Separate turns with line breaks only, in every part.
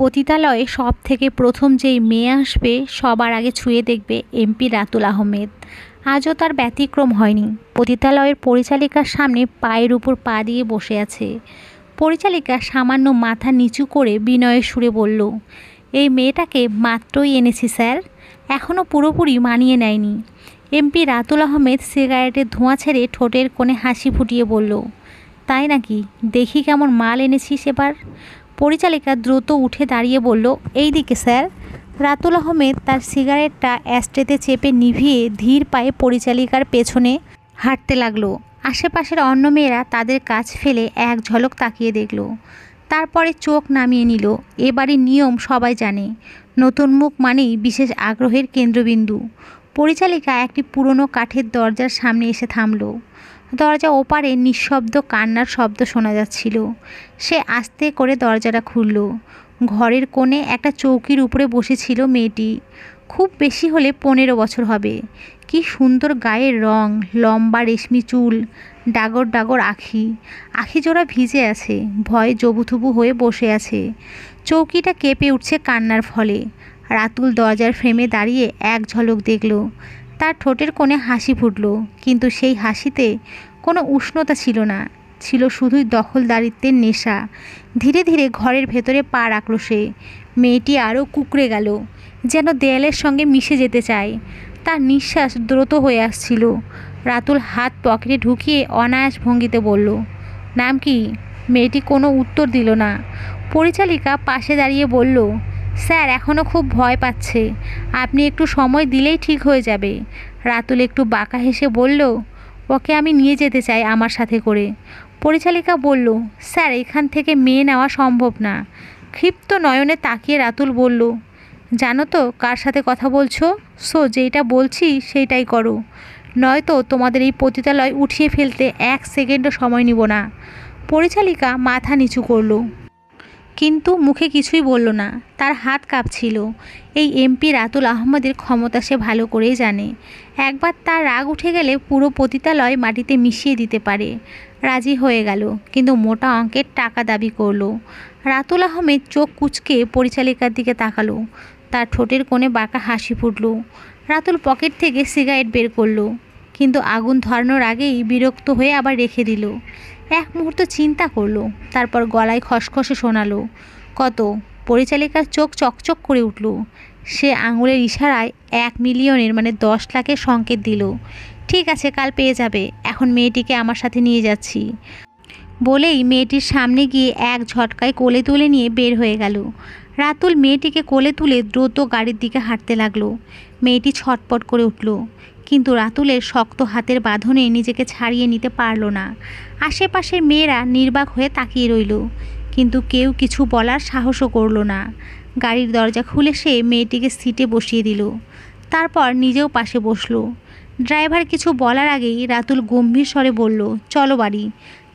পতিতালয়ে সব থেকে প্রথম যেই মেয়ে আসবে সবার আগে ছুঁয়ে দেখবে এমপি রাতুল আহমেদ। আজও তার ব্যতিক্রম হয়নি। পতিতালয়ের পরিচালিকার সামনে পায়ের উপর পা দিয়ে বসে আছে। পরিচালিকা সামান্য মাথা নিচু করে বিনয়ের সুরে বলল, এই মেয়েটাকে মাত্রই এনেছি স্যার, এখনও পুরোপুরি মানিয়ে নেয়নি। এমপি রাতুল আহমেদ সিগারেটের ধোঁয়া ছেড়ে ঠোঁটের কোণে হাসি ফুটিয়ে বলল, তাই নাকি, দেখি কেমন মাল এনেছিস এবার। পরিচালিকা দ্রুত উঠে দাঁড়িয়ে বলল, এই দিকে স্যার। রাতুল আহমেদ তার সিগারেটটা অ্যাস্ট্রেতে চেপে নিভিয়ে ধীর পায়ে পরিচালিকার পেছনে হাঁটতে লাগলো। আশেপাশের অন্য মেয়েরা তাদের কাজ ফেলে এক ঝলক তাকিয়ে দেখল, তারপরে চোখ নামিয়ে নিল। এবারই নিয়ম সবাই জানে, নতুন মুখ মানেই বিশেষ আগ্রহের কেন্দ্রবিন্দু। পরিচালিকা একটি পুরনো কাঠের দরজার সামনে এসে থামল। দরজা ওপারে নিঃশব্দ কান্নার শব্দ শোনা যাচ্ছিল। সে আস্তে করে দরজাটা খুলল। ঘরের কোণে একটা চৌকির উপরে বসেছিল মেয়েটি। খুব বেশি হলে 15 বছর হবে। কি সুন্দর গায়ের রং, লম্বা রেশমি চুল, ডাগর ডাগর আঁখি, আঁখিজোড়া ভিজে আছে, ভয়ে জবুথুবু হয়ে বসে আছে। চৌকিটা কেঁপে উঠছে কান্নার ফলে। রাতুল দরজার ফ্রেমে দাঁড়িয়ে এক ঝলক দেখল। তার ঠোঁটের কোণে হাসি ফুটল, কিন্তু সেই হাসিতে কোনো উষ্ণতা ছিল না, ছিল শুধুই দখলদারিত্বের নেশা। ধীরে ধীরে ঘরের ভেতরে পা রাখল সে। মেয়েটি আরও কুঁকড়ে গেল, যেন দেয়ালের সঙ্গে মিশে যেতে চায়। তার নিঃশ্বাস দ্রুত হয়ে আসছিল। রাতুল হাত পকেটে ঢুকিয়ে অনায়াস ভঙ্গিতে বলল, নাম কি? মেয়েটি কোনো উত্তর দিল না। পরিচালিকা পাশে দাঁড়িয়ে বলল, স্যার এখনও খুব ভয় পাচ্ছে, আপনি একটু সময় দিলেই ঠিক হয়ে যাবে। রাতুল একটু বাঁকা হেসে বলল, ওকে আমি নিয়ে যেতে চাই আমার সাথে করে। পরিচালিকা বলল, স্যার এখান থেকে মেয়ে নেওয়া সম্ভব না। ক্ষিপ্ত নয়নে তাকিয়ে রাতুল বলল, জানো তো কার সাথে কথা বলছো? যেইটা বলছি সেইটাই করো, নয়তো তোমাদের এই পতিতালয় উঠিয়ে ফেলতে 1 সেকেন্ডও সময় নিব না। পরিচালিকা মাথা নিচু করল, কিন্তু মুখে কিছুই বলল না। তার হাত কাঁপছিল। এই এমপি রাতুল আহমেদের ক্ষমতা সে ভালো করেই জানে। একবার তার রাগ উঠে গেলে পুরো পতিতালয় মাটিতে মিশিয়ে দিতে পারে। রাজি হয়ে গেল, কিন্তু মোটা অঙ্কের টাকা দাবি করলো। রাতুল আহমেদ চোখ কুঁচকে পরিচালিকার দিকে তাকালো। তার ঠোঁটের কোণে বাঁকা হাসি ফুটল। রাতুল পকেট থেকে সিগারেট বের করলো, কিন্তু আগুন ধরানোর আগেই বিরক্ত হয়ে আবার রেখে দিল। এক মুহূর্ত চিন্তা করলো, তারপর গলায় খসখসে শোনালো, কত? পরিচালিকার চোখ চকচক করে উঠল। সে আঙুলের ইশারায় 1 মিলিয়নের মানে 10 লাখের সংকেত দিল। ঠিক আছে, কাল পেয়ে যাবে, এখন মেয়েটিকে আমার সাথে নিয়ে যাচ্ছি। বলেই মেয়েটির সামনে গিয়ে এক ঝটকায় কোলে তুলে নিয়ে বের হয়ে গেল। রাতুল মেয়েটিকে কোলে তুলে দ্রুত গাড়ির দিকে হাঁটতে লাগলো। মেয়েটি ছটপট করে উঠল, কিন্তু রাতুলের শক্ত হাতের বাঁধনে নিজেকে ছাড়িয়ে নিতে পারল না। আশেপাশের মেয়েরা নির্বাক হয়ে তাকিয়ে রইল, কিন্তু কেউ কিছু বলার সাহসও করল না। গাড়ির দরজা খুলে সে মেয়েটিকে সিটে বসিয়ে দিল, তারপর নিজেও পাশে বসলো। ড্রাইভার কিছু বলার আগেই রাতুল গম্ভীর স্বরে বলল, চলো বাড়ি।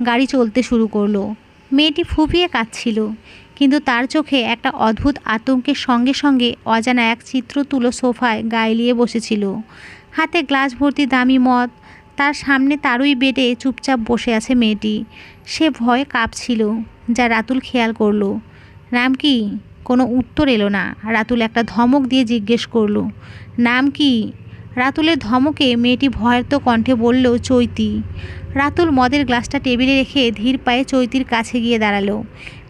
গাড়ি চলতে শুরু করলো। মেয়েটি ফুঁপিয়ে কাঁদছিল, কিন্তু তার চোখে একটা অদ্ভুত আতঙ্কের সঙ্গে সঙ্গে অজানা এক চিত্র তুলো সোফায় গায়ে বসেছিল। হাতে গ্লাস ভর্তি দামি মদ। তার সামনে তারই বেডে চুপচাপ বসে আছে মেয়েটি। সে ভয়ে কাঁপছিল, যা রাতুল খেয়াল করলো। নাম কি? কোনো উত্তর এলো না। রাতুল একটা ধমক দিয়ে জিজ্ঞেস করলো, নাম কি? রাতুলের ধমকে মেয়েটি ভয়ার্ত কণ্ঠে বলল, চৈতি। রাতুল মদের গ্লাসটা টেবিলে রেখে ধীর পায়ে চৈতির কাছে গিয়ে দাঁড়ালো।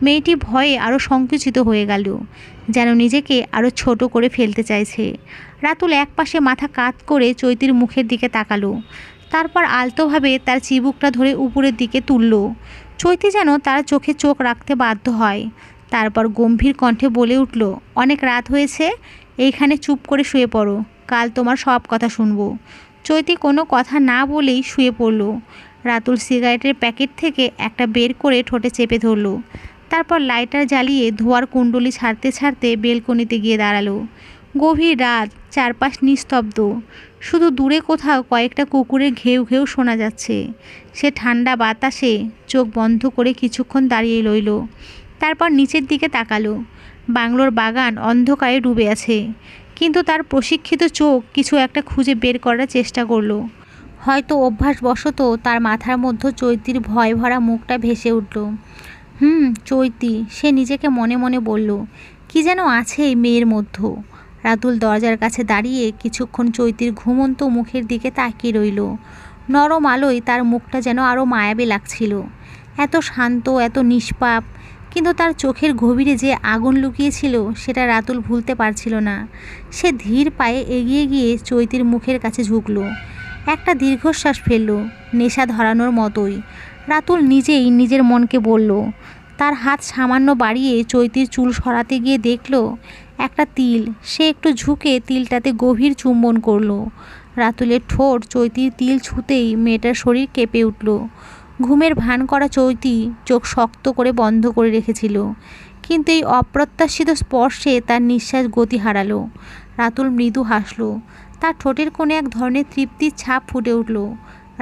মেয়েটি ভয়ে আরও সংকুচিত হয়ে গেল, যেন নিজেকে আরও ছোট করে ফেলতে চাইছে। রাতুল একপাশে মাথা কাত করে চৈতির মুখের দিকে তাকালো, তারপর আলতোভাবে তার চিবুকটা ধরে উপরের দিকে তুলল। চৈতি যেন তার চোখে চোখ রাখতে বাধ্য হয়। তারপর গম্ভীর কণ্ঠে বলে উঠল, অনেক রাত হয়েছে, এইখানে চুপ করে শুয়ে পড়ো, কাল তোমার সব কথা শুনবো। চৈতি কোনো কথা না বলেই শুয়ে পড়ল। রাতুল সিগারেটের প্যাকেট থেকে একটা বের করে ঠোঁটে চেপে ধরল, তারপর লাইটার জ্বালিয়ে ধোয়ার কুণ্ডলি ছাড়তে ছাড়তে বেলকনিতে গিয়ে দাঁড়ালো। গভীর রাত, চারপাশ নিস্তব্ধ, শুধু দূরে কোথাও কয়েকটা কুকুরের ঘেউ ঘেউ শোনা যাচ্ছে। সে ঠান্ডা বাতাসে চোখ বন্ধ করে কিছুক্ষণ দাঁড়িয়ে রইল, তারপর নিচের দিকে তাকালো। বাংলোর বাগান অন্ধকারে ডুবে আছে, কিন্তু তার প্রশিক্ষিত চোখ কিছু একটা খুঁজে বের করার চেষ্টা করলো। হয়তো অভ্যাসবশত তার মাথার মধ্যে চৈতির ভয় ভরা মুখটা ভেসে উঠল। চৈতি, সে নিজেকে মনে মনে বলল, কি যেন আছে এই মেয়ের মধ্যে। রাতুল দরজার কাছে দাঁড়িয়ে কিছুক্ষণ চৈতির ঘুমন্ত মুখের দিকে তাকিয়ে রইল। নরম আলোয় তার মুখটা যেন আরও মায়াবী লাগছিল, এত শান্ত, এত নিষ্পাপ। কিন্তু তার চোখের গভীরে যে আগুন লুকিয়েছিল সেটা রাতুল ভুলতে পারছিল না। সে ধীর পায়ে এগিয়ে গিয়ে চৈতির মুখের কাছে ঝুঁকল, একটা দীর্ঘশ্বাস ফেলল, নেশা ধরানোর মতোই। রাতুল নিজেই নিজের মনকে বলল। তার হাত সামান্য বাড়িয়ে চৈতির চুল সরাতে গিয়ে দেখল একটা তিল। সে একটু ঝুঁকে তিলটাতে গভীর চুম্বন করল। রাতুলের ঠোঁট চৈতির তিল ছুঁতেই মেয়েটার শরীর কেঁপে উঠল। ঘুমের ভান করা চৈতি চোখ শক্ত করে বন্ধ করে রেখেছিল, কিন্তু এই অপ্রত্যাশিত স্পর্শে তার নিঃশ্বাস গতি হারালো। রাতুল মৃদু হাসল, তার ঠোঁটের কোণে এক ধরনের তৃপ্তির ছাপ ফুটে উঠল।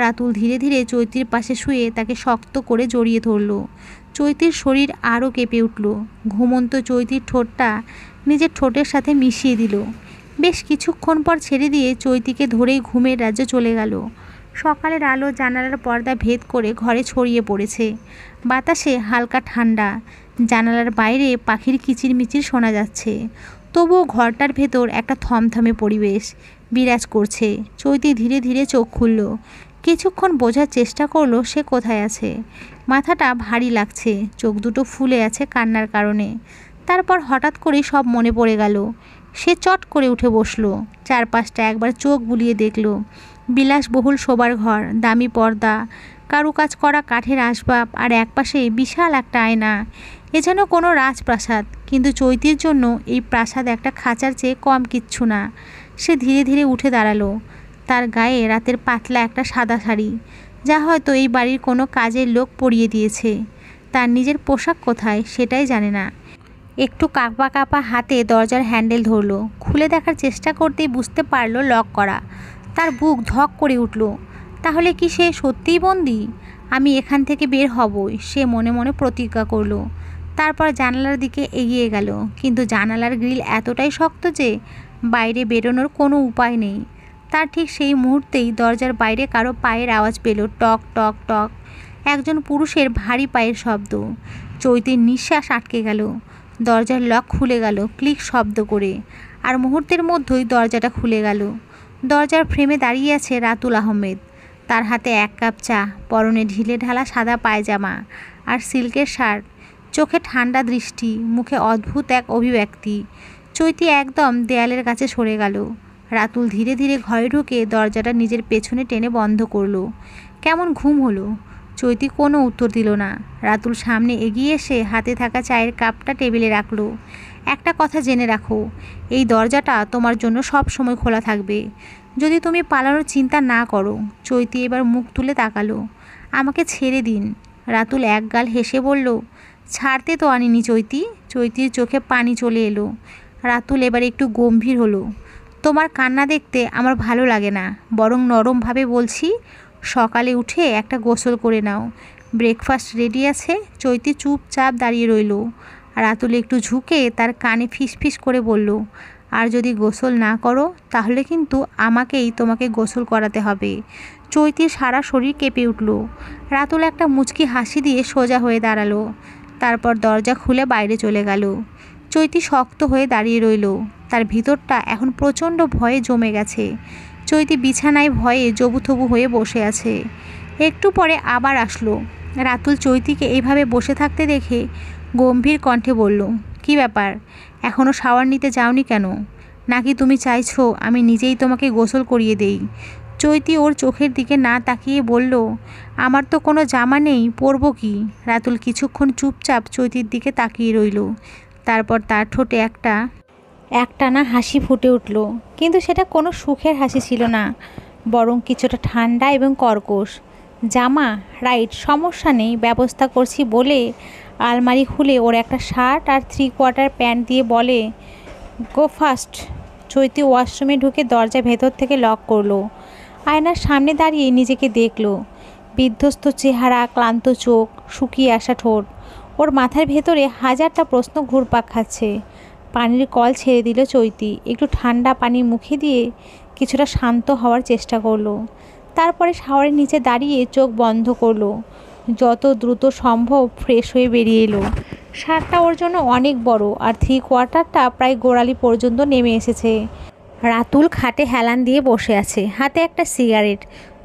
রাতুল ধীরে ধীরে চৈতির পাশে শুয়ে তাকে শক্ত করে জড়িয়ে ধরল। চৈতির শরীর আরও কেঁপে উঠল। ঘুমন্ত চৈতির ঠোঁটটা নিজের ঠোঁটের সাথে মিশিয়ে দিল। বেশ কিছুক্ষণ পর ছেড়ে দিয়ে চৈতিকে ধরেই ঘুমের রাজ্যে চলে গেল। সকালের আলো জানালার পর্দা ভেদ করে ঘরে ছড়িয়ে পড়েছে। বাতাসে হালকা ঠান্ডা, জানালার বাইরে পাখির কিচিরমিচির শোনা যাচ্ছে। তবুও ঘরটার ভেতর একটা থমথমে পরিবেশ বিরাজ করছে। চৈতি ধীরে ধীরে চোখ খুলল। কিছুক্ষণ বোঝার চেষ্টা করলো সে কোথায় আছে। মাথাটা ভারী লাগছে, চোখ দুটো ফুলে আছে কান্নার কারণে। তারপর হঠাৎ করেই সব মনে পড়ে গেল। সে চট করে উঠে বসলো, চারপাশটা একবার চোখ বুলিয়ে দেখল। বিলাসবহুল শোবার ঘর, দামি পর্দা, কারুকাজ করা কাঠের আসবাব, আর একপাশে বিশাল একটা আয়না। এ যেন কোনো রাজপ্রাসাদ, কিন্তু চৈতির জন্য এই প্রাসাদ একটা খাঁচার চেয়ে কম কিচ্ছু না। সে ধীরে ধীরে উঠে দাঁড়ালো। তার গায়ে রাতের পাতলা একটা সাদা শাড়ি, যা হয়তো এই বাড়ির কোনো কাজের লোক পরিয়ে দিয়েছে। তার নিজের পোশাক কোথায় সেটাই জানে না। একটু কাঁপা কাঁপা হাতে দরজার হ্যান্ডেল ধরলো। খুলে দেখার চেষ্টা করতেই বুঝতে পারলো লক করা। তার বুক ধক করে উঠল। তাহলে কি সে সত্যিই বন্দি? আমি এখান থেকে বের হবই, সে মনে মনে প্রতিজ্ঞা করলো। তারপর জানালার দিকে এগিয়ে গেল, কিন্তু জানালার গ্রিল এতটাই শক্ত যে বাইরে বেরোনোর কোনো উপায় নেই। তার ঠিক সেই মুহূর্তেই দরজার বাইরে কারো পায়ের আওয়াজ পেল, টক টক টক। একজন পুরুষের ভারী পায়ের শব্দ। চৈতির নিঃশ্বাস আটকে গেল। দরজার লক খুলে গেল ক্লিক শব্দ করে, আর মুহূর্তের মধ্যেই দরজাটা খুলে গেল। দরজার ফ্রেমে দাঁড়িয়ে আছে রাতুল আহমেদ। তার হাতে এক কাপ চা, পরনে ঢিলে ঢালা সাদা পায়জামা আর সিল্কের শার্ট। চোখে ঠান্ডা দৃষ্টি, মুখে অদ্ভুত এক অভিব্যক্তি। চৈতি একদম দেয়ালের কাছে সরে গেল। রাতুল ধীরে ধীরে ঘরে ঢুকে দরজাটা নিজের পেছনে টেনে বন্ধ করলো। কেমন ঘুম হলো। চৈতি কোনো উত্তর দিল না। রাতুল সামনে এগিয়ে এসে হাতে থাকা চায়ের কাপটা টেবিলে রাখলো। একটা কথা জেনে রাখো, এই দরজাটা তোমার জন্য সব সময় খোলা থাকবে, যদি তুমি পালানোর চিন্তা না করো। চৈতি এবার মুখ তুলে তাকালো। আমাকে ছেড়ে দিন। রাতুল একগাল হেসে বলল, ছাড়তে তো আনিনি চৈতি। চৈতির চোখে পানি চলে এলো। রাতুল এবার একটু গম্ভীর হলো। তোমার কান্না দেখতে আমার ভালো লাগে না, বরং নরমভাবে বলছি, সকালে উঠে একটা গোসল করে নাও। ব্রেকফাস্ট রেডি আছে। চৈতি চুপচাপ দাঁড়িয়ে রইল। রাতুল একটু ঝুঁকে তার কানে ফিসফিস করে বলল, আর যদি গোসল না করো তাহলে কিন্তু আমাকেই তোমাকে গোসল করাতে হবে। চৈতির সারা শরীর কেঁপে উঠল। রাতুল একটা মুচকি হাসি দিয়ে সোজা হয়ে দাঁড়ালো। তারপর দরজা খুলে বাইরে চলে গেল। চৈতি শক্ত হয়ে দাঁড়িয়ে রইল। তার ভিতরটা এখন প্রচণ্ড ভয়ে জমে গেছে। চৈতি বিছানায় ভয়ে জবুথবু হয়ে বসে আছে। একটু পরে আবার আসলো। রাতুল চৈতিকে এইভাবে বসে থাকতে দেখে গম্ভীর কণ্ঠে বলল, কি ব্যাপার, এখনও শাওয়ার নিতে যাওনি কেন? নাকি তুমি চাইছো আমি নিজেই তোমাকে গোসল করিয়ে দেই? চৈতি ওর চোখের দিকে না তাকিয়ে বলল, আমার তো কোনো জামা নেই, পরবো কি? রাতুল কিছুক্ষণ চুপচাপ চৈতির দিকে তাকিয়ে রইল। তারপর তার ঠোঁটে একটানা হাসি ফুটে উঠল, কিন্তু সেটা কোনো সুখের হাসি ছিল না, বরং কিছুটা ঠান্ডা এবং কর্কশ। জামা, রাইট, সমস্যা নেই, ব্যবস্থা করছি বলে আলমারি খুলে ওর একটা শার্ট আর 3/4 প্যান্ট দিয়ে বলে, গো ফাস্ট। চৈতি ওয়াশরুমে ঢুকে দরজা ভেতর থেকে লক করলো। আয়নার সামনে দাঁড়িয়ে নিজেকে দেখল। বিধ্বস্ত চেহারা, ক্লান্ত চোখ, শুকিয়ে আসা ঠোঁট। ওর মাথার ভেতরে হাজারটা প্রশ্ন ঘুরপাক খাচ্ছে। পানির কল ছেড়ে দিল চৈতি। একটু ঠান্ডা পানি মুখে দিয়ে কিছুটা শান্ত হওয়ার চেষ্টা করলো। তারপরে শাওয়ারের নিচে দাঁড়িয়ে চোখ বন্ধ করলো। যত দ্রুত সম্ভব ফ্রেশ হয়ে বেরিয়ে এলো। শার্টটা ওর জন্য অনেক বড় আর 3/4টা প্রায় গোড়ালি পর্যন্ত নেমে এসেছে। রাতুল খাটে হেলান দিয়ে বসে আছে, হাতে একটা সিগারেট,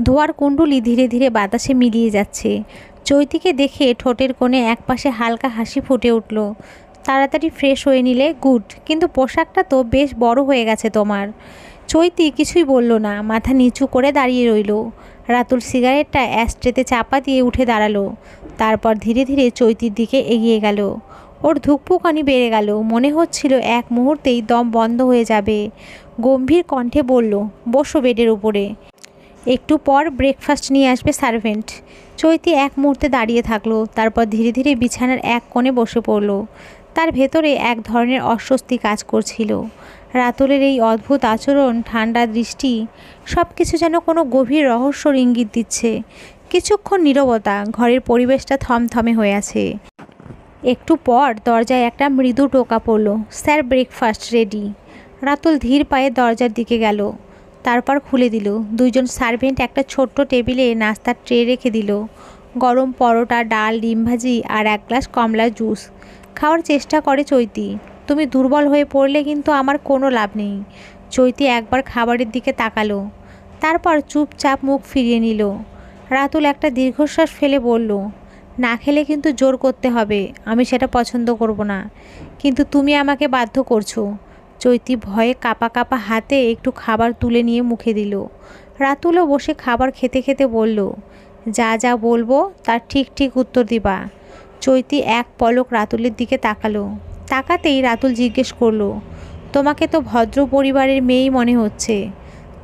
ধোয়ার কুণ্ডুলি ধীরে ধীরে বাতাসে মিলিয়ে যাচ্ছে। চৈতিকে দেখে ঠোঁটের কোণে একপাশে হালকা হাসি ফুটে উঠল। তাড়াতাড়ি ফ্রেশ হয়ে নিলে গুড, কিন্তু পোশাকটা তো বেশ বড় হয়ে গেছে তোমার। চৈতি কিছুই বলল না, মাথা নিচু করে দাঁড়িয়ে রইল। রাতুল সিগারেটটা অ্যাশট্রেতে চাপা দিয়ে উঠে দাঁড়ালো, তারপর ধীরে ধীরে চৈতির দিকে এগিয়ে গেল। ওর ধুকপুকানি বেড়ে গেল, মনে হচ্ছিল এক মুহূর্তেই দম বন্ধ হয়ে যাবে। গম্ভীর কণ্ঠে বলল, বসো বেডের উপরে, একটু পর ব্রেকফাস্ট নিয়ে আসবে সার্ভেন্ট। চৈতি এক মুহূর্তে দাঁড়িয়ে থাকলো, তারপর ধীরে ধীরে বিছানার এক কোণে বসে পড়ল। তার ভেতরে এক ধরনের অস্বস্তি কাজ করছিল। রাতুলের এই অদ্ভুত আচরণ, ঠান্ডা দৃষ্টি, সব কিছু যেন কোনো গভীর রহস্যর ইঙ্গিত দিচ্ছে। কিছুক্ষণ নীরবতা, ঘরের পরিবেশটা থমথমে হয়ে আছে। একটু পর দরজায় একটা মৃদু টোকা পড়ল, স্যার ব্রেকফাস্ট রেডি। রাতুল ধীর পায়ে দরজার দিকে গেল, তারপর খুলে দিল। দুইজন সার্ভেন্ট একটা ছোট্ট টেবিলে নাস্তার ট্রে রেখে দিল, গরম পরোটা, ডাল, ডিম ভাজি আর এক গ্লাস কমলা জুস। খাওয়ার চেষ্টা করে চৈতি। তুমি দুর্বল হয়ে পড়লে কিন্তু আমার কোনো লাভ নেই। চৈতি একবার খাবারের দিকে তাকালো, তারপর চুপচাপ মুখ ফিরিয়ে নিল। রাতুল একটা দীর্ঘশ্বাস ফেলে বলল, না খেলে কিন্তু জোর করতে হবে, আমি সেটা পছন্দ করব না, কিন্তু তুমি আমাকে বাধ্য করছো। চৈতি ভয়ে কাঁপা কাঁপা হাতে একটু খাবার তুলে নিয়ে মুখে দিল। রাতুলও বসে খাবার খেতে খেতে বলল, যা যা বলবো তার ঠিক ঠিক উত্তর দিবা। চৈতি এক পলক রাতুলের দিকে তাকালো, তাকাতেই রাতুল জিজ্ঞেস করলো, তোমাকে তো ভদ্র পরিবারের মেয়েই মনে হচ্ছে,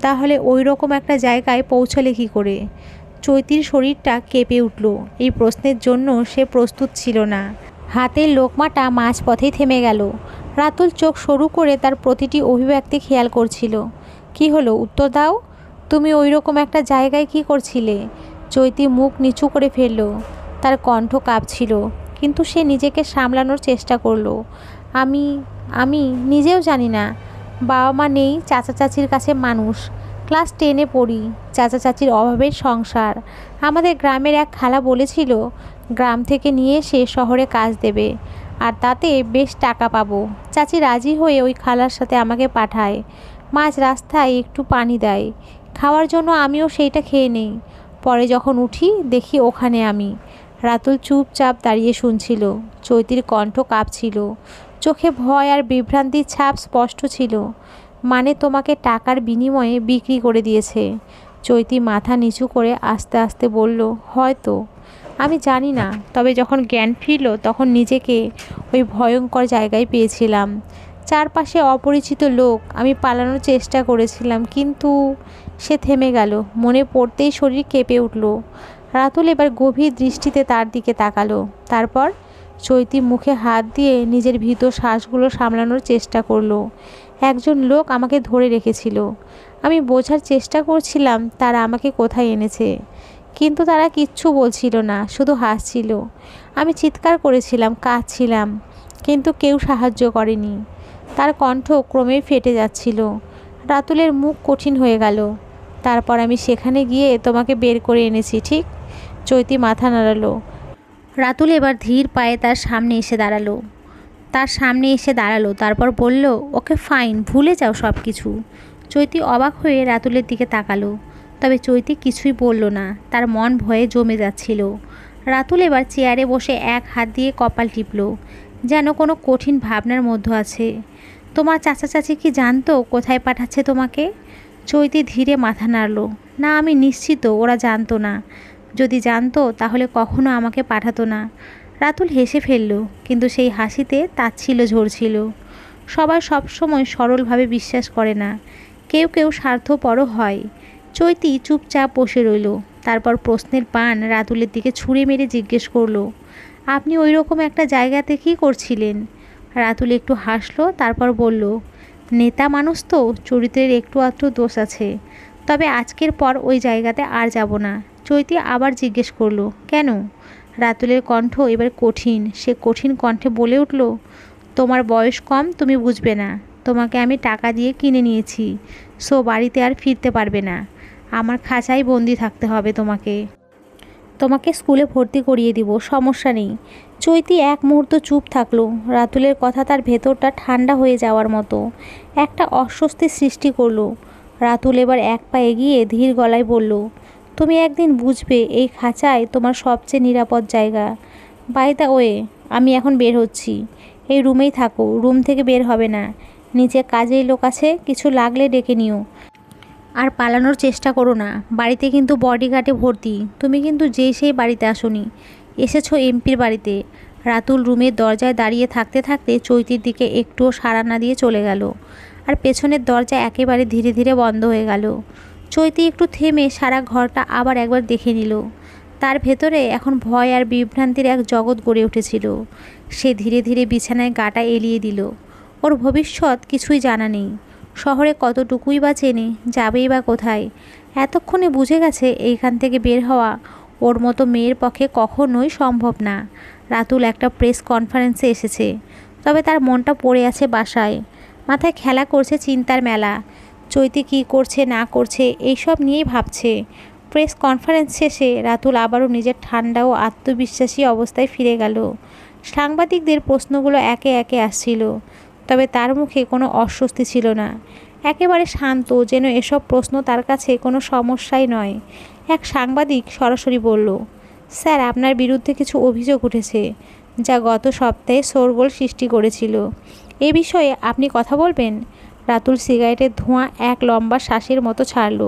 তাহলে ওই রকম একটা জায়গায় পৌঁছলে কী করে? চৈতির শরীরটা কেঁপে উঠল। এই প্রশ্নের জন্য সে প্রস্তুত ছিল না। হাতের লোকমাটা মাঝপথেই থেমে গেল। রাতুল চোখ সরু করে তার প্রতিটি অভিব্যক্তি খেয়াল করছিল। কি হলো, উত্তর দাও। তুমি ওই রকম একটা জায়গায় কি করছিলে? চৈতি মুখ নিচু করে ফেলল, তার কণ্ঠ কাঁপছিল, কিন্তু সে নিজেকে সামলানোর চেষ্টা করলো। আমি আমি নিজেও জানি না। বাবা মা নেই, চাচা চাচির কাছে মানুষ, ক্লাস 10-এ পড়ি, চাচা চাচির অভাবের সংসার। আমাদের গ্রামের এক খালা বলেছিল গ্রাম থেকে নিয়ে সে শহরে কাজ দেবে, আর তাতে বেশ টাকা পাবো। চাচি রাজি হয়ে ওই খালার সাথে আমাকে পাঠায়। মাঝ রাস্তায় একটু পানি দেয় খাওয়ার জন্য, আমিও সেইটা খেয়ে নেই। পরে যখন উঠি দেখি ওখানে আমি। রাতুল চুপচাপ দাঁড়িয়ে শুনছিল। চৈতির কণ্ঠ কাঁপছিল, চোখে ভয় আর বিভ্রান্তির ছাপ স্পষ্ট ছিল। মানে তোমাকে টাকার বিনিময়ে বিক্রি করে দিয়েছে? চৈতি মাথা নিচু করে আস্তে আস্তে বলল, হয়তো, আমি জানি না। তবে যখন জ্ঞান ফিরল তখন নিজেকে ওই ভয়ঙ্কর জায়গায় পেয়েছিলাম, চারপাশে অপরিচিত লোক। আমি পালানোর চেষ্টা করেছিলাম, কিন্তু সে থেমে গেল। মনে পড়তেই শরীর কেঁপে উঠল। রাতুল এবার গভীর দৃষ্টিতে তার দিকে তাকালো, তারপর চৈতি মুখে হাত দিয়ে নিজের ভীত শ্বাসগুলো সামলানোর চেষ্টা করলো। একজন লোক আমাকে ধরে রেখেছিল। আমি বোঝার চেষ্টা করছিলাম তারা আমাকে কোথায় এনেছে, কিন্তু তারা কিচ্ছু বলছিল না, শুধু হাসছিল। আমি চিৎকার করেছিলাম, কাঁদছিলাম, কিন্তু কেউ সাহায্য করেনি। তার কণ্ঠ ক্রমেই ফেটে যাচ্ছিল। রাতুলের মুখ কঠিন হয়ে গেল। তারপর আমি সেখানে গিয়ে তোমাকে বের করে এনেছি, ঠিক? চৈতি মাথা নাড়ালো। রাতুল এবার ধীর পায়ে তার সামনে এসে দাঁড়ালো, তারপর বলল, ওকে ফাইন, ভুলে যাও সব কিছু। চৈতি অবাক হয়ে রাতুলের দিকে তাকালো, তবে চৈতি কিছুই বলল না, তার মন ভয়ে জমে যাচ্ছিল। রাতুল এবার চেয়ারে বসে এক হাত দিয়ে কপাল টিপল, যেন কোনো কঠিন ভাবনার মধ্যে আছে। তোমার চাচা চাচি কি জানতো কোথায় পাঠাচ্ছে তোমাকে? চৈতি ধীরে মাথা নাড়ল, না, আমি নিশ্চিত ওরা জানতো না। যদি জানতো তাহলে কখনো আমাকে পাঠাতো না। রাতুল হেসে ফেলল, কিন্তু সেই হাসিতে তাচ্ছিল্য ঝরছিল। সবাই সবসময় সরলভাবে বিশ্বাস করে না, কেউ কেউ স্বার্থপরও হয়। চৈতি চুপচাপ বসে রইল, তারপর প্রশ্নের পান রাতুলের দিকে ছুঁড়ে মেরে জিজ্ঞেস করলো, আপনি ওই রকম একটা জায়গাতে কী করছিলেন? রাতুল একটু হাসলো, তারপর বলল, নেতা মানুষ তো, চরিত্রের একটু আধটু দোষ আছে, তবে আজকের পর ওই জায়গাতে আর যাব না। চৈতি আবার জিজ্ঞেস করলো, কেন? রাতুলের কণ্ঠ এবার কঠিন। সে কঠিন কণ্ঠে বলে উঠল, তোমার বয়স কম, তুমি বুঝবে না। তোমাকে আমি টাকা দিয়ে কিনে নিয়েছি, বাড়িতে আর ফিরতে পারবে না। আমার খাঁচায় বন্দি থাকতে হবে তোমাকে। তোমাকে স্কুলে ভর্তি করিয়ে দিব, সমস্যা নেই। চৈতি এক মুহূর্ত চুপ থাকলো। রাতুলের কথা তার ভেতরটা ঠান্ডা হয়ে যাওয়ার মতো একটা অস্বস্তির সৃষ্টি করলো। রাতুল এবার এক পা এগিয়ে ধীর গলায় বলল, তুমি একদিন বুঝবে এই খাঁচায় তোমার সবচেয়ে নিরাপদ জায়গা। বাই দ্য ওয়ে, আমি এখন বের হচ্ছি। এই রুমেই থাকো, রুম থেকে বের হবে না। নিচে কাজেই লোক আছে, কিছু লাগলে ডেকে নিও। আর পালানোর চেষ্টা করো না, বাড়িতে কিন্তু বডিগার্ডে ভর্তি। তুমি কিন্তু যেই সেই বাড়িতে আসোনি, এসেছো এমপির বাড়িতে। রাতুল রুমের দরজায় দাঁড়িয়ে থাকতে থাকতে চৈতির দিকে একটুও সাড়া না দিয়ে চলে গেল। আর পেছনের দরজা একেবারে ধীরে ধীরে বন্ধ হয়ে গেল। চৈতি একটু থেমে সারা ঘরটা আবার একবার দেখে নিল। তার ভেতরে এখন ভয় আর বিভ্রান্তির এক জগৎ গড়ে উঠেছিল। সে ধীরে ধীরে বিছানায় গাটা এলিয়ে দিল। ওর ভবিষ্যৎ কিছুই জানা নেই। শহরে কতটুকুই বা চেনে, যাবেই বা কোথায়। এতক্ষণে বুঝে গেছে এইখান থেকে বের হওয়া ওর মতো মেয়ের পক্ষে কখনোই সম্ভব না। রাতুল একটা প্রেস কনফারেন্সে এসেছে, তবে তার মনটা পড়ে আছে বাসায়। মাথায় খেলা করছে চিন্তার মেলা। চৈতি কী করছে না করছে এইসব নিয়েই ভাবছে। প্রেস কনফারেন্স শেষে রাতুল আবারও নিজের ঠান্ডা ও আত্মবিশ্বাসী অবস্থায় ফিরে গেল। সাংবাদিকদের প্রশ্নগুলো একে একে আসছিল, তবে তার মুখে কোনো অস্বস্তি ছিল না। একেবারে শান্ত, যেন এসব প্রশ্ন তার কাছে কোনো সমস্যাই নয়। এক সাংবাদিক সরাসরি বলল, স্যার, আপনার বিরুদ্ধে কিছু অভিযোগ উঠেছে, যা গত সপ্তাহে শোরগোল সৃষ্টি করেছিল। এ বিষয়ে আপনি কথা বলবেন? রাতুল সিগারেটের ধোঁয়া এক লম্বা শ্বাসের মতো ছাড়ল।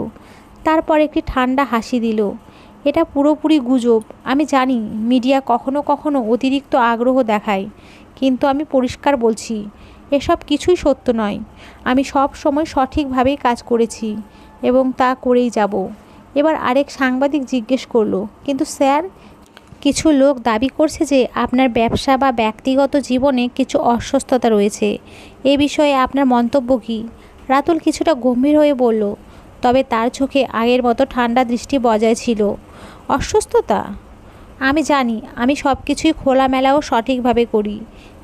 তারপর একটি ঠান্ডা হাসি দিল। এটা পুরোপুরি গুজব। আমি জানি মিডিয়া কখনো কখনো অতিরিক্ত আগ্রহ দেখায়, কিন্তু আমি পরিষ্কার বলছি, এসব কিছুই সত্য নয়। আমি সব সময় সঠিকভাবেই কাজ করেছি এবং তা করেই যাব। এবার আরেক সাংবাদিক জিজ্ঞেস করলো, কিন্তু স্যার, কিছু লোক দাবি করছে যে আপনার ব্যবসা বা ব্যক্তিগত জীবনে কিছু অসুস্থতা রয়েছে। এ বিষয়ে আপনার মন্তব্য কী? রাতুল কিছুটা গম্ভীর হয়ে বলল, তবে তার চোখে আগের মতো ঠান্ডা দৃষ্টি বজায় ছিল। অসুস্থতা? আমি জানি, আমি সব কিছুই খোলামেলা ও সঠিকভাবে করি।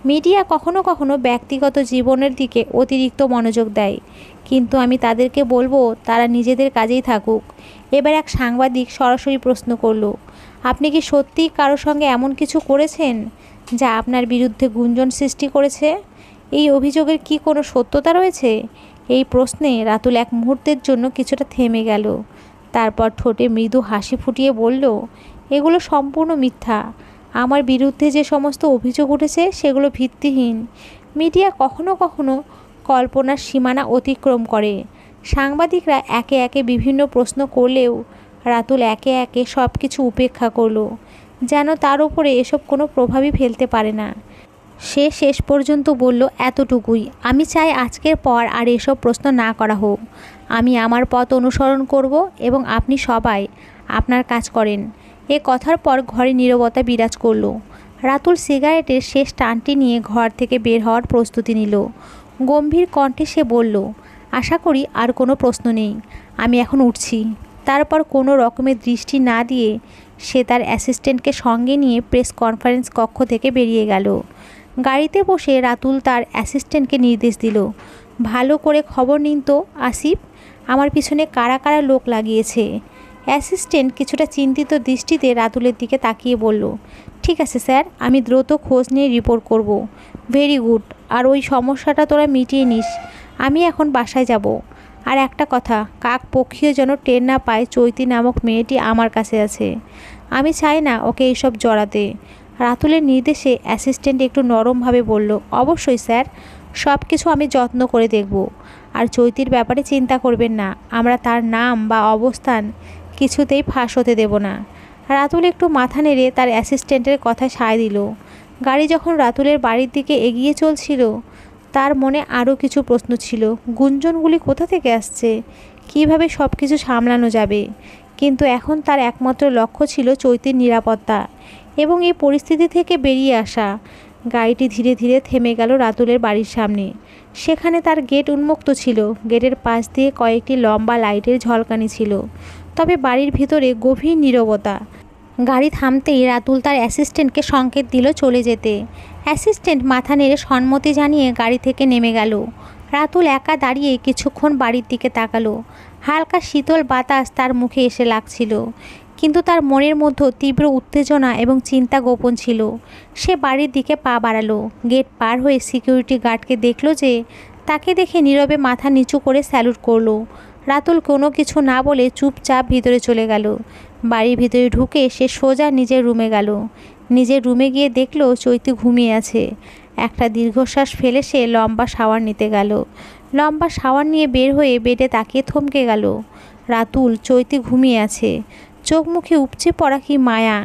মিডিয়া কখনো কখনো ব্যক্তিগত জীবনের দিকে অতিরিক্ত মনোযোগ দেয়, কিন্তু আমি তাদেরকে বলবো তারা নিজেদের কাজেই থাকুক। এবার এক সাংবাদিক সরাসরি প্রশ্ন করলো, আপনি কি সত্যিই কারোর সঙ্গে এমন কিছু করেছেন যা আপনার বিরুদ্ধে গুঞ্জন সৃষ্টি করেছে? এই অভিযোগের কি কোনো সত্যতা রয়েছে? এই প্রশ্নে রাতুল এক মুহূর্তের জন্য কিছুটা থেমে গেল। তারপর ঠোঁটে মৃদু হাসি ফুটিয়ে বলল, এগুলো সম্পূর্ণ মিথ্যা। আমার বিরুদ্ধে যে সমস্ত অভিযোগ উঠেছে সেগুলো ভিত্তিহীন। মিডিয়া কখনো কখনো কল্পনার সীমানা অতিক্রম করে। সাংবাদিকরা একে একে বিভিন্ন প্রশ্ন করলেও রাতুল একে একে সব কিছু উপেক্ষা করলো, যেন তার উপরে এসব কোনো প্রভাবই ফেলতে পারে না। সে শেষ পর্যন্ত বলল, এতটুকুই। আমি চাই আজকের পর আর এসব প্রশ্ন না করা হোক। আমি আমার পথ অনুসরণ করব এবং আপনি সবাই আপনার কাজ করেন। এ কথার পর ঘরে নীরবতা বিরাজ করল। রাতুল সিগারেটের শেষ টানটি নিয়ে ঘর থেকে বের হওয়ার প্রস্তুতি নিল। গম্ভীর কণ্ঠে সে বলল, আশা করি আর কোনো প্রশ্ন নেই। আমি এখন উঠছি। তারপর কোনো রকমের দৃষ্টি না দিয়ে সে তার অ্যাসিস্ট্যান্টকে সঙ্গে নিয়ে প্রেস কনফারেন্স কক্ষ থেকে বেরিয়ে গেল। গাড়িতে বসে রাতুল তার অ্যাসিস্ট্যান্টকে নির্দেশ দিল, ভালো করে খবর নিন তো আসিফ, আমার পিছনে কারা কারা লোক লাগিয়েছে। অ্যাসিস্ট্যান্ট কিছুটা চিন্তিত দৃষ্টিতে রাতুলের দিকে তাকিয়ে বলল, ঠিক আছে স্যার, আমি দ্রুত খোঁজ নিয়ে রিপোর্ট করব। Very good. আর ওই সমস্যাটা তোরা মিটিয়ে নিস। আমি এখন বাসায় যাব। আর একটা কথা, কাক পক্ষীও যেন টের না পায় চৈতি নামক মেয়েটি আমার কাছে আছে। আমি চাই না ওকে এইসব জড়াতে। রাতুলের নির্দেশে অ্যাসিস্ট্যান্ট একটু নরমভাবে বলল, অবশ্যই স্যার, সব কিছু আমি যত্ন করে দেখব। আর চৈতির ব্যাপারে চিন্তা করবেন না, আমরা তার নাম বা অবস্থান কিছুতেই ফাঁস হতে দেব না। রাতুল একটু মাথা নেড়ে তার অ্যাসিস্ট্যান্টের কথায় সায় দিল। গাড়ি যখন রাতুলের বাড়ির দিকে এগিয়ে চলছিল, তার মনে আরও কিছু প্রশ্ন ছিল। গুঞ্জনগুলি কোথা থেকে আসছে? কিভাবে সব কিছু সামলানো যাবে? কিন্তু এখন তার একমাত্র লক্ষ্য ছিল চৈতির নিরাপত্তা এবং এই পরিস্থিতি থেকে বেরিয়ে আসা। গাড়িটি ধীরে ধীরে থেমে গেল রাতুলের বাড়ির সামনে। সেখানে তার গেট উন্মুক্ত ছিল। গেটের পাশ দিয়ে কয়েকটি লম্বা লাইটের ঝলকানি ছিল, তবে বাড়ির ভিতরে গভীর নীরবতা। গাড়ি থামতেই রাতুল তার অ্যাসিস্ট্যান্টকে সংকেত দিল চলে যেতে। অ্যাসিস্ট্যান্ট মাথা নেড়ে সম্মতি জানিয়ে গাড়ি থেকে নেমে গেল। রাতুল একা দাঁড়িয়ে কিছুক্ষণ বাড়ির দিকে তাকালো। হালকা শীতল বাতাস তার মুখে এসে লাগছিল। কিন্তু তার মনের মধ্যে তীব্র উত্তেজনা এবং চিন্তা গোপন ছিল। সে বাড়ির দিকে পা বাড়ালো। গেট পার হয়ে সিকিউরিটি গার্ডকে দেখল যে তাকে দেখে নীরবে মাথা নিচু করে স্যালুট করলো। রাতুল কোনো কিছু না বলে চুপচাপ ভিতরে চলে গেল। বাড়ির ভিতরে ঢুকে সে সোজা নিজের রুমে গেল। নিজের রুমে গিয়ে দেখলো চৈতি ঘুমিয়ে আছে। একটা দীর্ঘশ্বাস ফেলে সে লম্বা শাওয়ার নিতে গেল। লম্বা শাওয়ার নিয়ে বের হয়ে বেডে তাকিয়ে থমকে গেল। রাতুল, চৈতি ঘুমিয়ে আছে, চোখ মুখে উপচে পড়া কি মায়া।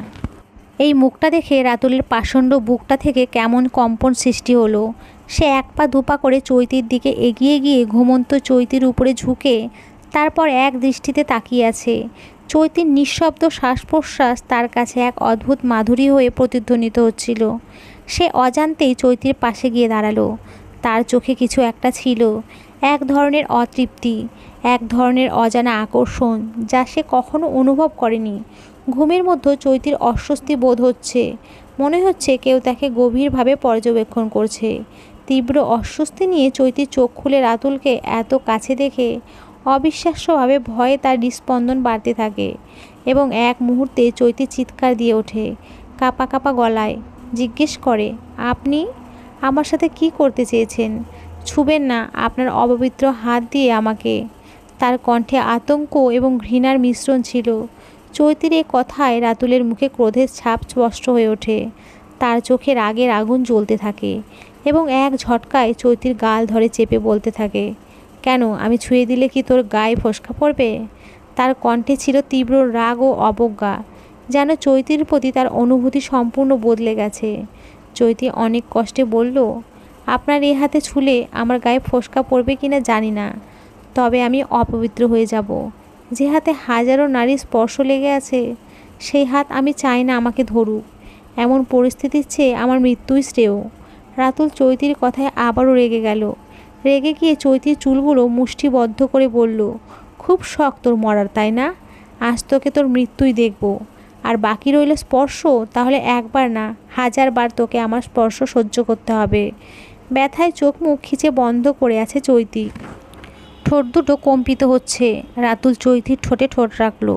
এই মুখটা দেখে রাতুলের পাষণ্ড বুকটা থেকে কেমন কম্পন সৃষ্টি হলো। সে এক পা দুপা করে চৈতির দিকে এগিয়ে গিয়ে ঘুমন্ত চৈতির উপরে ঝুঁকে তারপর এক দৃষ্টিতে তাকিয়ে আছে। চৈতির নিঃশব্দ শ্বাস প্রশ্বাস তার কাছে এক অদ্ভুত মাধুরী হয়ে প্রতিধ্বনিত হচ্ছিল। সে অজান্তেই চৈতির পাশে গিয়ে দাঁড়ালো। তার চোখে কিছু একটা ছিল, এক ধরনের অতৃপ্তি, এক ধরনের অজানা আকর্ষণ যা সে কখনো অনুভব করেনি। ঘুমের মধ্যে চৈতির অস্বস্তি বোধ হচ্ছে। মনে হচ্ছে কেউ তাকে গভীরভাবে পর্যবেক্ষণ করছে। তীব্র অস্বস্তি নিয়ে চৈতির চোখ খুলে রাতুলকে এত কাছে দেখে অবিশ্বাস্যভাবে ভয়ে তার হৃৎস্পন্দন বাড়তে থাকে এবং এক মুহূর্তে চৈতি চিৎকার দিয়ে ওঠে কাঁপা কাঁপা গলায়। জিজ্ঞেস করে, আপনি আমার সাথে কি করতে চেয়েছেন? ছুবেন না আপনার অপবিত্র হাত দিয়ে আমাকে। তার কণ্ঠে আতঙ্ক এবং ঘৃণার মিশ্রণ ছিল। চৈতির এ কথায় রাতুলের মুখে ক্রোধের ছাপ স্পষ্ট হয়ে ওঠে। তার চোখে রাগের আগুন জ্বলতে থাকে এবং এক ঝটকায় চৈতির গাল ধরে চেপে বলতে থাকে, কেন, আমি ছুঁয়ে দিলে কি তোর গায়ে ফোসকা পড়বে? তার কণ্ঠে ছিল তীব্র রাগ ও অবজ্ঞা, যেন চৈতির প্রতি তার অনুভূতি সম্পূর্ণ বদলে গেছে। চৈতি অনেক কষ্টে বলল, আপনার এই হাতে ছুলে আমার গায়ে ফোসকা পড়বে কিনা জানি না, তবে আমি অপবিত্র হয়ে যাব। যে হাতে হাজারো নারীর স্পর্শ লেগে আছে, সেই হাত আমি চাই না আমাকে ধরুক। এমন পরিস্থিতির চেয়ে আমার মৃত্যুই শ্রেয়। রাতুল চৈতির কথায় আবারও রেগে গেল। রেগে গিয়ে চৈতির চুলগুলো মুষ্টিবদ্ধ করে বলল, খুব শখ তোর মরার, তাই না? আজ তোকে তোর মৃত্যুই দেখব। আর বাকি রইল স্পর্শ, তাহলে একবার না 1000 বার তোকে আমার স্পর্শ সহ্য করতে হবে। ব্যথায় চোখ মুখ খিচে বন্ধ করে আছে চৈতি। ঠোঁট দুটো কম্পিত হচ্ছে। রাতুল চৈতির ঠোঁটে ঠোঁট রাখল।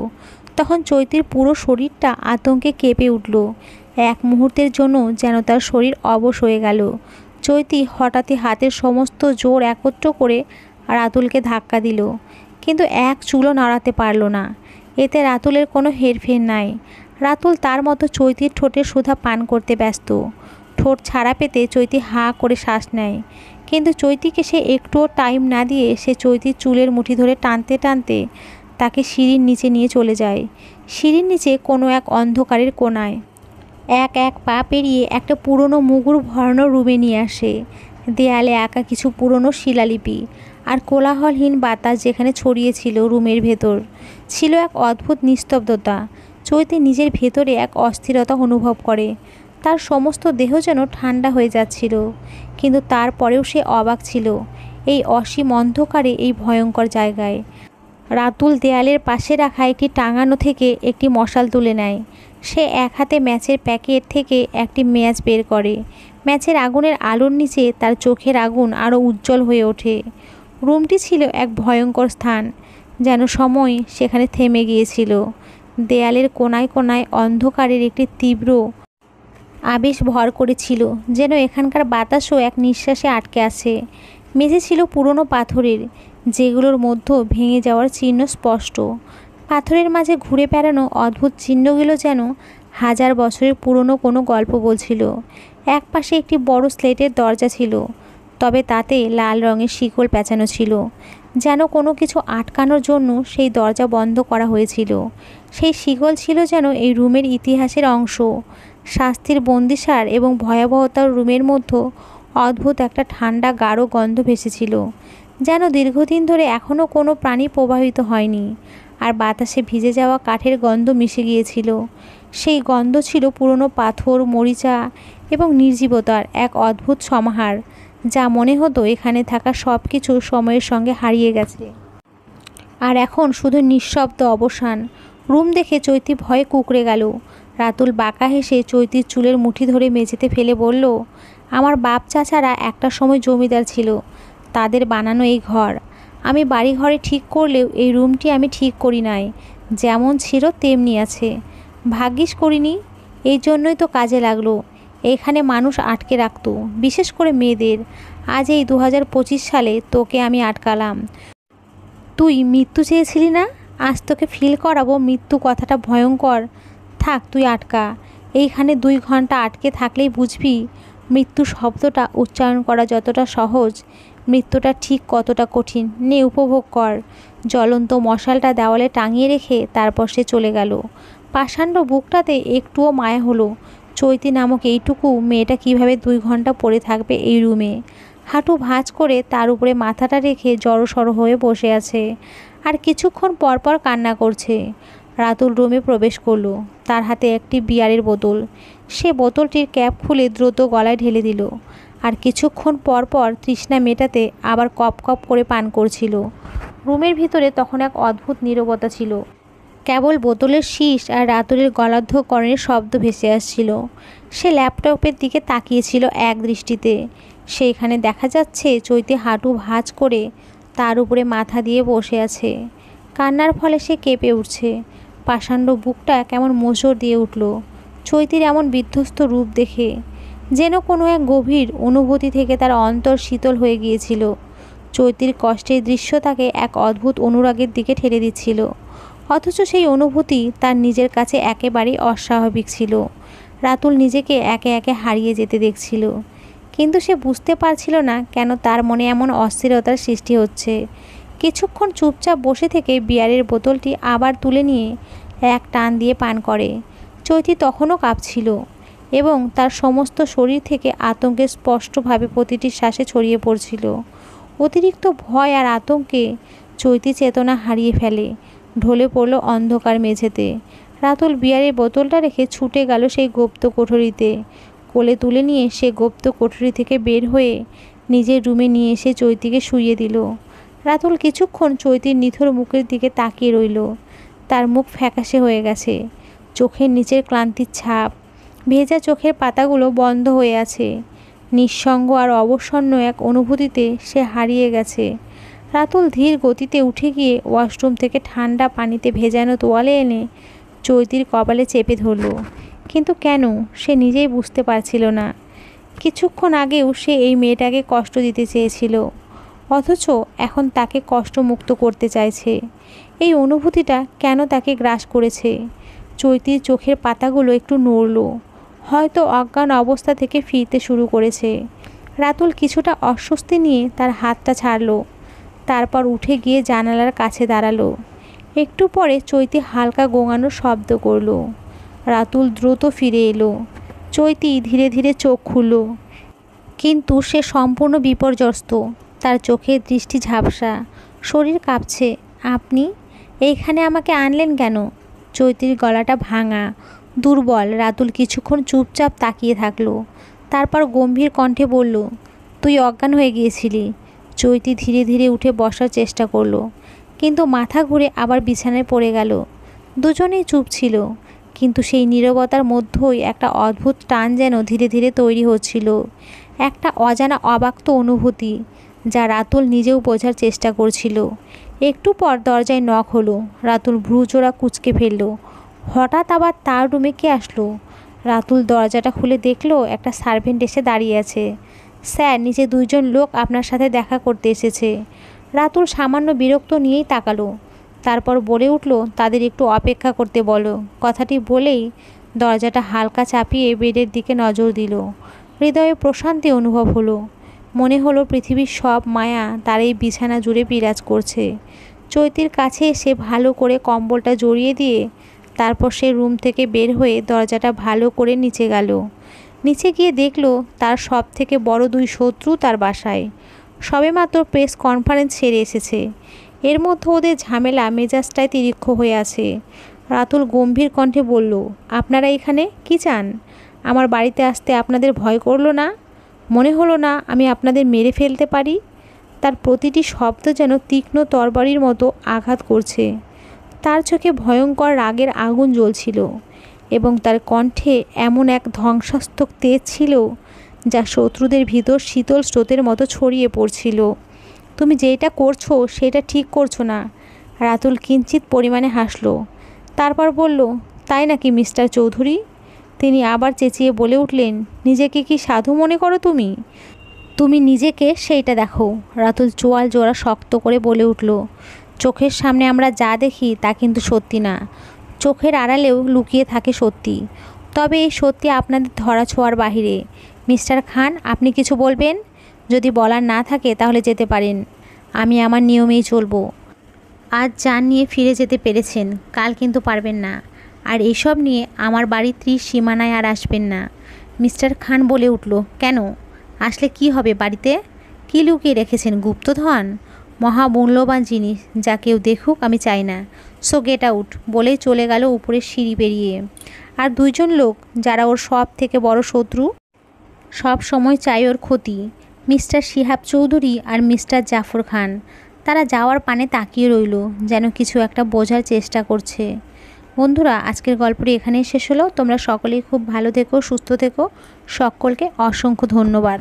তখন চৈতির পুরো শরীরটা আতঙ্কে কেঁপে উঠল। এক মুহূর্তের জন্য যেন তার শরীর অবশ হয়ে গেল। চৈতি হঠাৎই হাতের সমস্ত জোর একত্র করে রাতুলকে ধাক্কা দিল, কিন্তু এক চুলও নাড়াতে পারল না। এতে রাতুলের কোনো হেরফের নাই। রাতুল তার মতো চৈতির ঠোঁটের সুধা পান করতে ব্যস্ত। ঠোঁট ছাড়া পেতে চৈতি হাঁ করে শ্বাস নেয়, কিন্তু চৈতিকে সে একটুও টাইম না দিয়ে সে চৈতির চুলের মুঠি ধরে টানতে টানতে তাকে সিঁড়ির নিচে নিয়ে চলে যায়। সিঁড়ির নিচে কোনো এক অন্ধকারের কোণায় এক এক পা পেরিয়ে একটা পুরনো মুগুর ভরানো রুমে নিয়ে আসে। দেয়ালে আঁকা কিছু পুরনো শিলালিপি আর কোলাহলহীন বাতাস যেখানে ছড়িয়েছিল রুমের ভেতর, ছিল এক অদ্ভুত নিস্তব্ধতা। চৈতি নিজের ভেতরে এক অস্থিরতা অনুভব করে। তার সমস্ত দেহ যেন ঠান্ডা হয়ে যাচ্ছিল, কিন্তু তারপরেও সে অবাক ছিল এই অসীম অন্ধকারে, এই ভয়ঙ্কর জায়গায়। রাতুল দেয়ালের পাশে রাখা একটি টাঙানো থেকে একটি মশাল তুলে নেয়। সে এক হাতে ম্যাচের প্যাকেট থেকে একটি ম্যাচ বের করে। ম্যাচের আগুনের আলোর নিচে তার চোখের আগুন আরও উজ্জ্বল হয়ে ওঠে। রুমটি ছিল এক ভয়ঙ্কর স্থান, যেন সময় সেখানে থেমে গিয়েছিল। দেয়ালের কোনায় কোনায় অন্ধকারের একটি তীব্র আবেশ ভর করেছিল, যেন এখানকার বাতাসও এক নিঃশ্বাসে আটকে আছে। মেঝে ছিল পুরনো পাথরের, যেগুলোর মধ্যে ভেঙে যাওয়ার চিহ্ন স্পষ্ট। পাথরের মাঝে ঘুরে বেড়ানো অদ্ভুত চিহ্নগুলো যেন 1000 বছরের পুরনো কোনো গল্প বলছিল। এক পাশে একটি বড় স্লেটের দরজা ছিল, তবে তাতে লাল রঙের শিকল পেঁচানো ছিল, যেন কোনো কিছু আটকানোর জন্য সেই দরজা বন্ধ করা হয়েছিল। সেই শিকল ছিল যেন এই রুমের ইতিহাসের অংশ। শাস্তির বন্দিশার এবং ভয়াবহতার রুমের মধ্যে অদ্ভুত একটা ঠান্ডা গাঢ় গন্ধ ভেসেছিল, যেন দীর্ঘদিন ধরে এখনও কোনো প্রাণী প্রবাহিত হয়নি। আর বাতাসে ভিজে যাওয়া কাঠের গন্ধ মিশে গিয়েছিল। সেই গন্ধ ছিল পুরনো পাথর, মরিচা এবং নির্জীবতার এক অদ্ভুত সমাহার, যা মনে হতো এখানে থাকা সব কিছু সময়ের সঙ্গে হারিয়ে গেছে আর এখন শুধু নিঃশব্দ অবসান। রুম দেখে চৈতি ভয়ে কুঁকড়ে গেল। রাতুল বাঁকা হেসে চৈতির চুলের মুঠি ধরে মেঝেতে ফেলে বলল, আমার বাপ চাচারা একটা সময় জমিদার ছিল, তাদের বানানো এই ঘর। আমি বাড়ি ঘরে ঠিক করলেও এই রুমটি আমি ঠিক করি নাই। যেমন ছিল তেমনি আছে। ভাগ্যিস করিনি, এই জন্যই তো কাজে লাগলো। এখানে মানুষ আটকে রাখতো, বিশেষ করে মেয়েদের। আজ এই 2025 সালে তোকে আমি আটকালাম। তুই মৃত্যু চেয়েছিলি না? আজ তোকে ফিল করাবো মৃত্যু কথাটা ভয়ঙ্কর। থাক, তুই আটকা। এইখানে 2 ঘন্টা আটকে থাকলেই বুঝবি মৃত্যু শব্দটা উচ্চারণ করা যতটা সহজ, মৃত্যুটা ঠিক কতটা কঠিন। নে, উপভোগ কর। জ্বলন্ত মশালটা দেওয়ালে টাঙিয়ে রেখে তারপর সে চলে গেল। পাষাণ্ড বুকটাতে একটুও মায়া হলো। চৈতি নামক এইটুকু মেয়েটা কিভাবে 2 ঘন্টা পড়ে থাকবে এই রুমে। হাঁটু ভাঁজ করে তার উপরে মাথাটা রেখে জড়সড় হয়ে বসে আছে, আর কিছুক্ষণ পরপর কান্না করছে। রাতুল রুমে প্রবেশ করলো। তার হাতে একটি বিয়ারের বোতল। সে বোতলটির ক্যাপ খুলে দ্রুত গলায় ঢেলে দিল, আর কিছুক্ষণ পরপর তৃষ্ণা মেটাতে আবার কপ কপ করে পান করছিল। রুমের ভিতরে তখন এক অদ্ভুত নীরবতা ছিল। কেবল বোতলের শীষ আর রাতুলের গলার্ধকরণের শব্দ ভেসে আসছিল। সে ল্যাপটপের দিকে তাকিয়েছিল এক দৃষ্টিতে। সেইখানে দেখা যাচ্ছে চৈতি হাঁটু ভাঁজ করে তার উপরে মাথা দিয়ে বসে আছে। কান্নার ফলে সে কেঁপে উঠছে। পাষাণ্ড বুকটা কেমন মোচড় দিয়ে উঠল চৈতির এমন বিধ্বস্ত রূপ দেখে। যেন কোনো এক গভীর অনুভূতি থেকে তার অন্তর শীতল হয়ে গিয়েছিল। চৈতির কষ্টের দৃশ্য তাকে এক অদ্ভুত অনুরাগের দিকে ঠেলে দিচ্ছিল, অথচ সেই অনুভূতি তার নিজের কাছে একেবারেই অস্বাভাবিক ছিল। রাতুল নিজেকে একে একে হারিয়ে যেতে দেখছিল, কিন্তু সে বুঝতে পারছিল না কেন তার মনে এমন অস্থিরতার সৃষ্টি হচ্ছে। কিছুক্ষণ চুপচাপ বসে থেকে বিয়ারের বোতলটি আবার তুলে নিয়ে এক টান দিয়ে পান করে। চৈতি তখনও কাঁপছিল এবং তার সমস্ত শরীর থেকে আতঙ্কে স্পষ্টভাবে প্রতিটি শ্বাসে ছড়িয়ে পড়ছিল। অতিরিক্ত ভয় আর আতঙ্কে চৈতি চেতনা হারিয়ে ফেলে, ঢলে পড়ল অন্ধকার মেঝেতে। রাতুল বিয়ারের বোতলটা রেখে ছুটে গেল সেই গুপ্ত কোঠরিতে। কোলে তুলে নিয়ে সে গুপ্ত কোঠরি থেকে বের হয়ে নিজের রুমে নিয়ে এসে চৈতিকে শুইয়ে দিল। রাতুল কিছুক্ষণ চৈতির নিথর মুখের দিকে তাকিয়ে রইল। তার মুখ ফ্যাকাশে হয়ে গেছে, চোখের নিচের ক্লান্তির ছাপ। ভেজা চোখের পাতাগুলো বন্ধ হয়ে আছে। নিঃসঙ্গ আর অবসন্ন এক অনুভূতিতে সে হারিয়ে গেছে। রাতুল ধীর গতিতে উঠে গিয়ে ওয়াশরুম থেকে ঠান্ডা পানিতে ভেজানো তোয়ালে এনে চৈতির কপালে চেপে ধরল। কিন্তু কেন, সে নিজেই বুঝতে পারছিল না। কিছুক্ষণ আগেও সে এই মেয়েটাকে কষ্ট দিতে চেয়েছিল, অথচ এখন তাকে কষ্টমুক্ত করতে চাইছে। এই অনুভূতিটা কেন তাকে গ্রাস করেছে? চৈতির চোখের পাতাগুলো একটু নড়ল, হয়তো অজ্ঞান অবস্থা থেকে ফিরতে শুরু করেছে। রাতুল কিছুটা অস্বস্তি নিয়ে তার হাতটা ছাড়ল, তারপর উঠে গিয়ে জানালার কাছে দাঁড়ালো। একটু পরে চৈতি হালকা গোঙানোর শব্দ করলো। রাতুল দ্রুত ফিরে এলো। চৈতি ধীরে ধীরে চোখ খুলল, কিন্তু সে সম্পূর্ণ বিপর্যস্ত। তার চোখের দৃষ্টি ঝাপসা, শরীর কাঁপছে। আপনি এইখানে আমাকে আনলেন কেন? চৈতির গলাটা ভাঙা, দুর্বল। রাতুল কিছুক্ষণ চুপচাপ তাকিয়ে থাকলো, তারপর গম্ভীর কণ্ঠে বলল, তুই অজ্ঞান হয়ে গিয়েছিলি। চৈতি ধীরে ধীরে উঠে বসার চেষ্টা করলো, কিন্তু মাথা ঘুরে আবার বিছানায় পড়ে গেল। দুজনেই চুপ ছিল, কিন্তু সেই নীরবতার মধ্যেই একটা অদ্ভুত টান যেন ধীরে ধীরে তৈরি হচ্ছিল। একটা অজানা অবাক্ত অনুভূতি, যা রাতুল নিজেও বোঝার চেষ্টা করছিল। একটু পর দরজায় নক হলো। রাতুল ভ্রুজোড়া কুঁচকে ফেলল। হঠাৎ আবার তার রুমে কে আসলো? রাতুল দরজাটা খুলে দেখলো একটা সার্ভেন্ট এসে দাঁড়িয়ে আছে। স্যার, নিচে 2 জন লোক আপনার সাথে দেখা করতে এসেছে। রাতুল সামান্য বিরক্ত নিয়েই তাকালো, তারপর বলে উঠল, তাদের একটু অপেক্ষা করতে বলো। কথাটি বলেই দরজাটা হালকা চাপিয়ে বেডের দিকে নজর দিল। হৃদয়ে প্রশান্তি অনুভব হলো। মনে হলো পৃথিবীর সব মায়া তার এই বিছানা জুড়ে বিরাজ করছে। চৈতির কাছে এসে ভালো করে কম্বলটা জড়িয়ে দিয়ে তারপর সে রুম থেকে বের হয়ে দরজাটা ভালো করে নিচে গেল। নিচে গিয়ে দেখলো তার সব থেকে বড় 2 শত্রু তার বাসায়। সবেমাত্র প্রেস কনফারেন্স সেরে এসেছে। এর মধ্যে ওদের ঝামেলা মেজাজটায় তিরিক্ষ হয়ে আছে। রাতুল গম্ভীর কণ্ঠে বলল, আপনারা এখানে কি চান? আমার বাড়িতে আসতে আপনাদের ভয় করলো না? মনে হলো না আমি আপনাদের মেরে ফেলতে পারি? তার প্রতিটি শব্দ যেন তীক্ষ্ণ তরবারির মতো আঘাত করছে। তার চোখে ভয়ঙ্কর রাগের আগুন জ্বলছিল এবং তার কণ্ঠে এমন এক ধ্বংসাত্মক তেজ ছিল যা শত্রুদের ভিতর শীতল স্রোতের মতো ছড়িয়ে পড়ছিল। তুমি যেটা করছো সেটা ঠিক করছো না। রাতুল কিঞ্চিত পরিমাণে হাসল, তারপর বলল, তাই নাকি মিস্টার চৌধুরী? তিনি আবার চেঁচিয়ে বলে উঠলেন, নিজেকে কি সাধু মনে করো তুমি? তুমি নিজেকে সেইটা দেখো। রাতুল চোয়াল জোড়া শক্ত করে বলে উঠল, চোখের সামনে আমরা যা দেখি তা কিন্তু সত্যি না, চোখের আড়ালেও লুকিয়ে থাকে সত্যি। তবে এই সত্যি আপনাদের ধরা ছোঁয়ার বাহিরে। মিস্টার খান, আপনি কিছু বলবেন? যদি বলার না থাকে তাহলে যেতে পারেন, আমি আমার নিয়মেই চলবো। আজ যান নিয়ে ফিরে যেতে পেরেছেন, কাল কিন্তু পারবেন না। আর এসব নিয়ে আমার বাড়ির সীমানায় আর আসবেন না। মিস্টার খান বলে উঠল, কেন? আসলে কি হবে বাড়িতে? কী লুকিয়ে রেখেছেন? গুপ্তধন? মহামূল্যবান জিনিস, যা কেউ দেখুক আমি চাই না। সো গেট আউট বলেই চলে গেল উপরের সিঁড়ি পেরিয়ে। আর দুইজন লোক, যারা ওর সব থেকে বড় শত্রু, সব সময় চাই ওর ক্ষতি, মিস্টার শিহাব চৌধুরী আর মিস্টার জাফর খান, তারা যাওয়ার পানে তাকিয়ে রইল, যেন কিছু একটা বোঝার চেষ্টা করছে। বন্ধুরা, আজকের গল্পটি এখানেই শেষ হলো। তোমরা সকলেই খুব ভালো থেকো, সুস্থ থেকো। সকলকে অসংখ্য ধন্যবাদ।